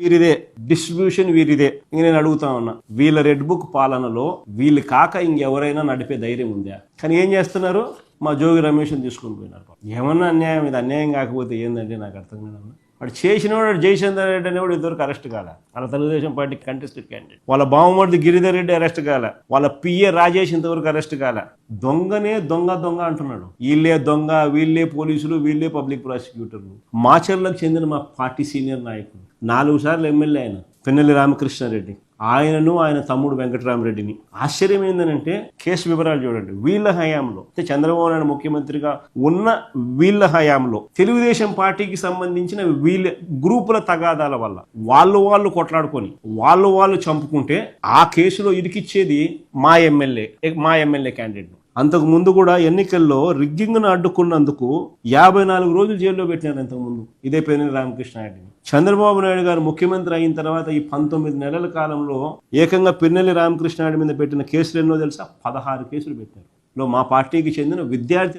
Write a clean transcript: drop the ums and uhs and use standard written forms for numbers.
వీరిదే distribution వీరిదే. ఇంక నేను అడుగుతా ఉన్నా, వీళ్ళ రెడ్ బుక్ పాలనలో వీళ్ళు కాక ఇంకెవరైనా నడిపే ధైర్యం ఉందా? కానీ ఏం చేస్తున్నారు? మా జోగి రమేష్ని తీసుకొని పోయినారు. ఏమన్నా అన్యాయం? ఇది అన్యాయం కాకపోతే ఏందంటే నాకు అర్థం కాదు. వాడు చేసినవాడు జయచంద్ర రెడ్డి అనేవాడు ఇంతవరకు అరెస్ట్ కాల. వాళ్ళ తెలుగుదేశం పార్టీ కంటెస్టెడ్ క్యాండిడేట్. వాళ్ళ బావమరిది గిరిధర్ రెడ్డి అరెస్ట్ కాల. వాళ్ళ పిఏ రాజేష్ ఇంతవరకు అరెస్ట్ కాల. దొంగనే దొంగ దొంగ అంటున్నాడు. వీళ్ళే దొంగ, వీళ్ళే పోలీసులు, వీళ్ళే పబ్లిక్ ప్రాసిక్యూటర్లు. మాచర్లకు చెందిన మా పార్టీ సీనియర్ నాయకుడు, 4 సార్లు ఎమ్మెల్యే ఆయన పిన్నెల్లి రామకృష్ణారెడ్డి, ఆయనను ఆయన తమ్ముడు వెంకటరామరెడ్డిని. ఆశ్చర్యం ఏంటంటే కేసు వివరాలు చూడండి. వీళ్ళ హయాంలో, చంద్రబాబు నాయుడు ముఖ్యమంత్రిగా ఉన్న వీళ్ళ హయాంలో తెలుగుదేశం పార్టీకి సంబంధించిన వీళ్ళ గ్రూపుల తగాదాల వల్ల వాళ్ళు కొట్లాడుకొని వాళ్ళు చంపుకుంటే ఆ కేసులో ఇరికిచ్చేది మా ఎమ్మెల్యే క్యాండిడేట్. అంతకు ముందు కూడా ఎన్నికల్లో రిగ్గింగ్ను అడ్డుకున్నందుకు 54 రోజులు జైల్లో పెట్టినారు. అంతకుముందు ఇదే పిన్నెల్లి రామకృష్ణారెడ్డిని. చంద్రబాబు నాయుడు గారు ముఖ్యమంత్రి అయిన తర్వాత ఈ 19 నెలల కాలంలో ఏకంగా పిన్నెల్లి రామకృష్ణారెడ్డి మీద పెట్టిన కేసులు ఎన్నో తెలుసా? 16 కేసులు పెట్టారు. మా పార్టీకి చెందిన విద్యార్థి